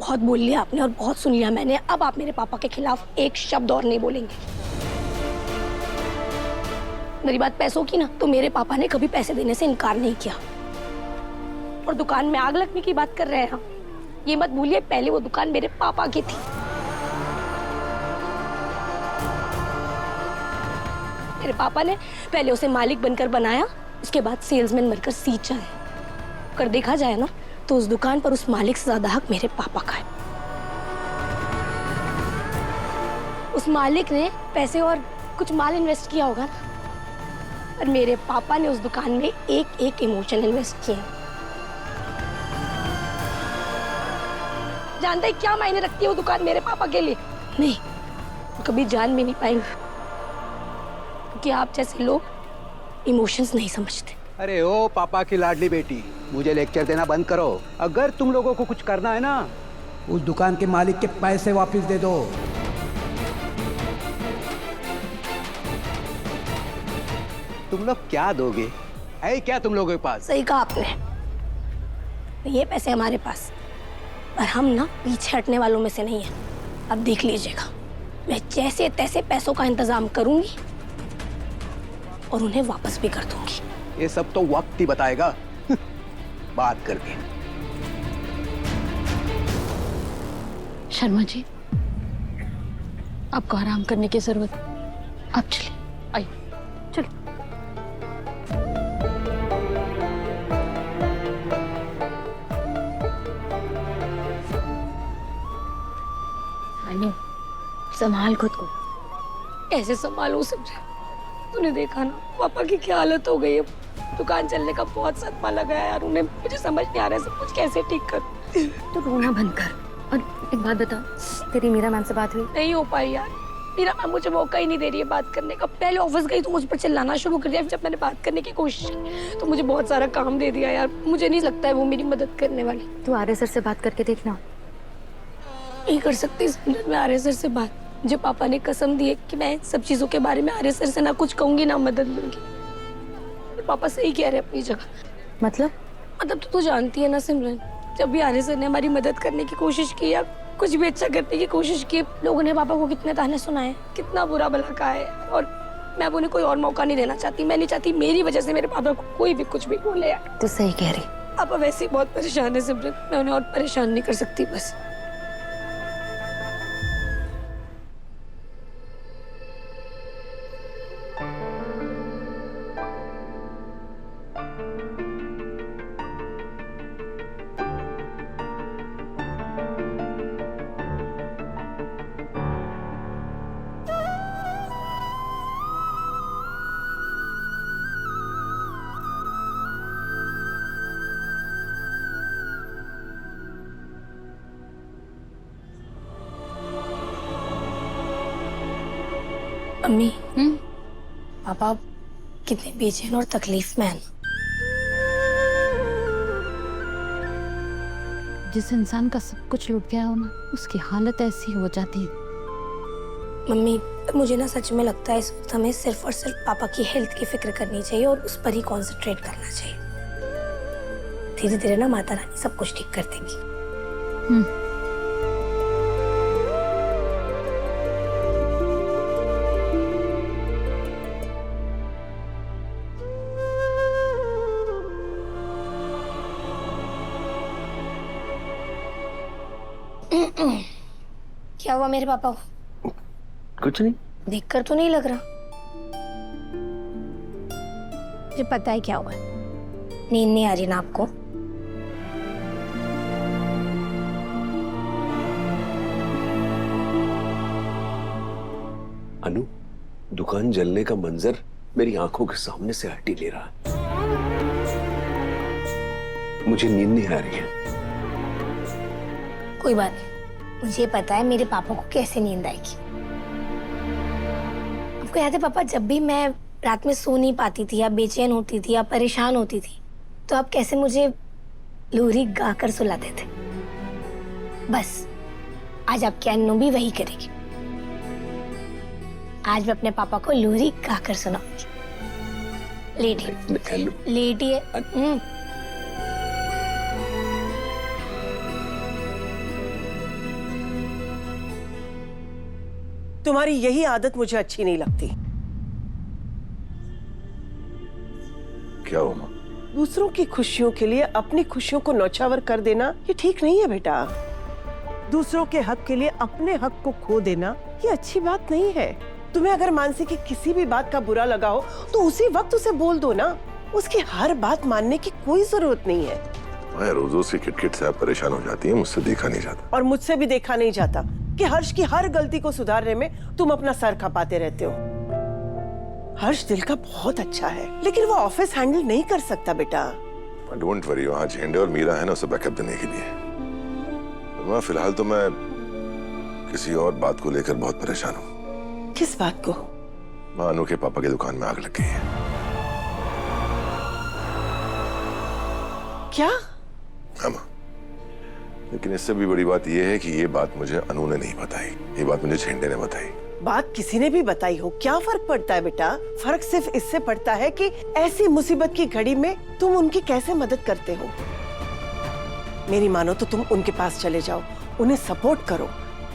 बहुत बोल लिया आपने और बहुत सुन लिया मैंने। अब आप मेरे पापा के खिलाफ एक शब्द और नहीं बोलेंगे। मेरी बात पैसों की ना, तो मेरे पापा ने कभी पैसे देने से इनकार नहीं किया। और दुकान में आग लगने की बात कर रहे हैं हम, ये मत भूलिए पहले वो दुकान मेरे पापा की थी। मेरे पापा ने पहले उसे मालिक बनकर बनाया, उसके बाद सेल्समैन बनकर सींचा है। अगर देखा जाए ना तो उस दुकान पर उस मालिक से ज्यादा हक मेरे पापा का है। उस मालिक ने पैसे और कुछ माल इन्वेस्ट किया होगा ना, और मेरे पापा ने उस दुकान में एक एक इमोशन इन्वेस्ट किए। जानते हैं क्या मायने रखती है वो दुकान मेरे पापा के लिए? नहीं, वो कभी जान भी नहीं पाएंगे, क्योंकि आप जैसे लोग इमोशंस नहीं समझते। अरे ओ पापा की लाडली बेटी, मुझे लेक्चर देना बंद करो। अगर तुम लोगों को कुछ करना है ना, उस दुकान के मालिक के पैसे वापस दे दो। तुम लोग क्या दोगे? है क्या तुम लोगों के पास? सही कहा आपने, ये पैसे हमारे पास, पर हम ना पीछे हटने वालों में से नहीं है। अब देख लीजिएगा, मैं जैसे तैसे पैसों का इंतजाम करूंगी और उन्हें वापस भी कर दूंगी। ये सब तो वक्त ही बताएगा बात करके। शर्मा जी, आपको आराम करने की जरूरत, आप चलिए, आइए चलो। संभाल खुद को। कैसे संभालूं समझे? तूने देखा ना पापा की क्या हालत हो गई है। दुकान चलने का बहुत सदमा लगा है यार उन्हें, मुझे समझ नहीं आ रहा है सब कुछ कैसे ठीक करूं। तो रोना बंद कर। और एक बात बता, तेरी मीरा मैम से बात हुई? नहीं हो पाई यार, मीरा मैम मुझे मौका ही नहीं दे रही है बात करने का। पहले ऑफिस गई तो मुझ पर चिल्लाना शुरू कर दिया, जब मैंने बात करने की कोशिश की तो मुझे बहुत सारा काम दे दिया यार। मुझे नहीं लगता है वो मेरी मदद करने वाली। तू आर्य सर से बात करके देखना। नहीं कर सकती मैं आर्य सर से बात। मुझे पापा ने कसम दी है कि मैं सब चीजों के बारे में आर्य सर से ना कुछ कहूंगी ना मदद लूंगी। पापा सही कह रहे हैं अपनी जगह। मतलब तो तू जानती है ना सिमरन, जब भी आर्य सर ने हमारी मदद करने की कोशिश की या कुछ भी अच्छा करने की कोशिश की, लोगों ने पापा को कितने ताने सुनाए, कितना बुरा भला कहा है। और मैं अब उन्हें कोई और मौका नहीं देना चाहती। मैं नहीं चाहती मेरी वजह से मेरे पापा को कोई भी कुछ भी बोले यार। तू सही कह रही। पापा वैसे ही बहुत परेशान है सिमरन, मैं उन्हें और परेशान नहीं कर सकती बस। अम्मी, पापा कितने बेचैन और तकलीफ में हैं। जिस इंसान का सब कुछ लुट गया हो ना, उसकी हालत ऐसी हो जाती है। मम्मी मुझे ना सच में लगता है इस वक्त हमें सिर्फ और सिर्फ पापा की हेल्थ की फिक्र करनी चाहिए और उस पर ही कॉन्सेंट्रेट करना चाहिए। धीरे धीरे ना माता रानी सब कुछ ठीक कर देंगी। क्या हुआ मेरे पापा को? कुछ नहीं। देखकर तो नहीं लग रहा। मुझे पता है क्या हुआ है। नींद नहीं आ रही ना आपको? अनु, दुकान जलने का मंजर मेरी आंखों के सामने से हट ही ले रहा है। मुझे नींद नहीं आ रही है। कोई बात नहीं, मुझे पता है मेरे पापा को कैसे नींद आएगी। आपको याद है पापा, जब भी मैं रात में सो नहीं पाती थी या बेचैन होती थी या परेशान होती थी, तो आप कैसे मुझे लोरी गाकर सुलाते थे। बस आज आपकी अन्नू भी वही करेगी। आज मैं अपने पापा को लोरी गाकर सुनाऊंगी। लेटिए, लेटिए। तुम्हारी यही आदत मुझे अच्छी नहीं लगती। क्या हो माँ? दूसरों की खुशियों के लिए अपनी खुशियों को नौछावर कर देना ये ठीक नहीं है बेटा। दूसरों के हक के लिए अपने हक को खो देना ये अच्छी बात नहीं है। तुम्हें अगर मानसी की किसी भी बात का बुरा लगा हो तो उसी वक्त उसे बोल दो ना। उसकी हर बात मानने की कोई जरूरत नहीं है। मैं रोज उसकी किटकिट से आप परेशान हो जाती है, मुझसे देखा नहीं जाता। और मुझसे भी देखा नहीं जाता कि हर्ष की हर गलती को सुधारने में तुम अपना सर खपाते रहते हो। हर्ष दिल का बहुत अच्छा है, लेकिन वो ऑफिस हैंडल नहीं कर सकता बेटा। डोंट वरी, वहाँ झेंडे और मीरा है ना उसे बैकअप देने के लिए। मैं फिलहाल तो मैं किसी और बात को लेकर बहुत परेशान हूँ। किस बात को? मानू के पापा की दुकान में आग लग गई है। क्या? हाँ माँ, लेकिन इससे भी बड़ी बात यह है कि ये बात मुझे अनु ने नहीं बताई, ये बात मुझे झेंडे ने बताई। बात किसी ने भी बताई हो, क्या फर्क पड़ता है बेटा? फर्क सिर्फ इससे पड़ता है कि ऐसी मुसीबत की घड़ी में तुम उनकी कैसे मदद करते हो। मेरी मानो तो तुम उनके पास चले जाओ, उन्हें सपोर्ट करो।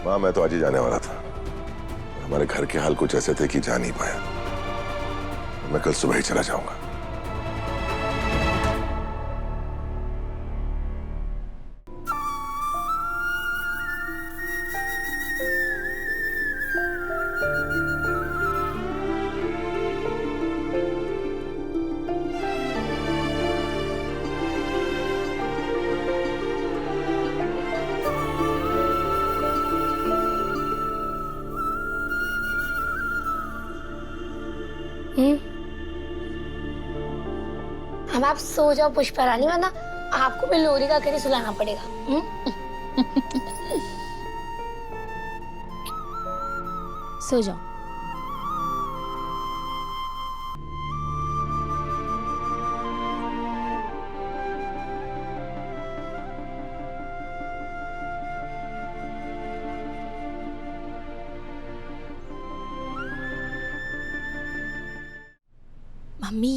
माँ मैं तो आज ही जाने वाला था, हमारे घर के हाल कुछ ऐसे थे कि जा नहीं पाया। मैं कल सुबह ही चला जाऊंगा। अब आप सो जाओ पुष्पा रानी, वरना आपको भी लोरी का करी सुलाना पड़ेगा। सो जाओ। मम्मी,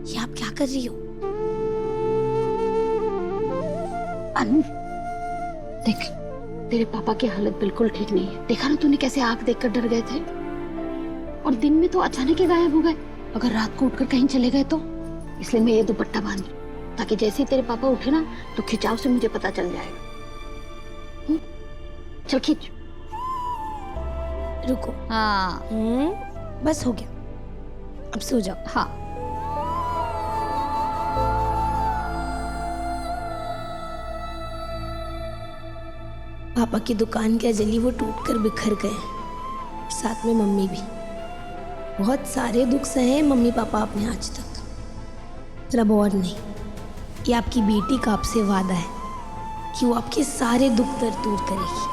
ये आप क्या कर रही हो? अनु, देख तेरे पापा की हालत बिल्कुल ठीक नहीं है। देखा ना तूने कैसे आग देखकर डर गए थे, और दिन में तो अचानक ही गायब हो गए। अगर रात को उठकर कहीं चले गए तो, इसलिए मैं ये दुपट्टा बांध रही, ताकि जैसे ही तेरे पापा उठे ना तो खिंचाव से मुझे पता चल जाएगा। चल खींच। रुको। हाँ बस हो गया, अब सो जाओ। हाँ। पापा की दुकान क्या जली, वो टूटकर बिखर गए, साथ में मम्मी भी। बहुत सारे दुख सहे मम्मी पापा अपने आज तक, पर अब और नहीं। ये आपकी बेटी का आपसे वादा है कि वो आपके सारे दुख दर्द दूर करेगी।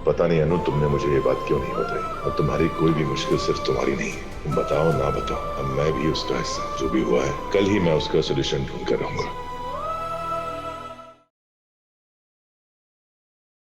पता नहीं अनु, तुमने मुझे ये बात क्यों नहीं बताई। और तुम्हारी कोई भी मुश्किल सिर्फ तुम्हारी नहीं है, तुम बताओ ना बताओ, अब मैं भी उसका हिस्सा। जो भी हुआ है कल ही मैं उसका सोल्यूशन ढूंढ कर रहूंगा।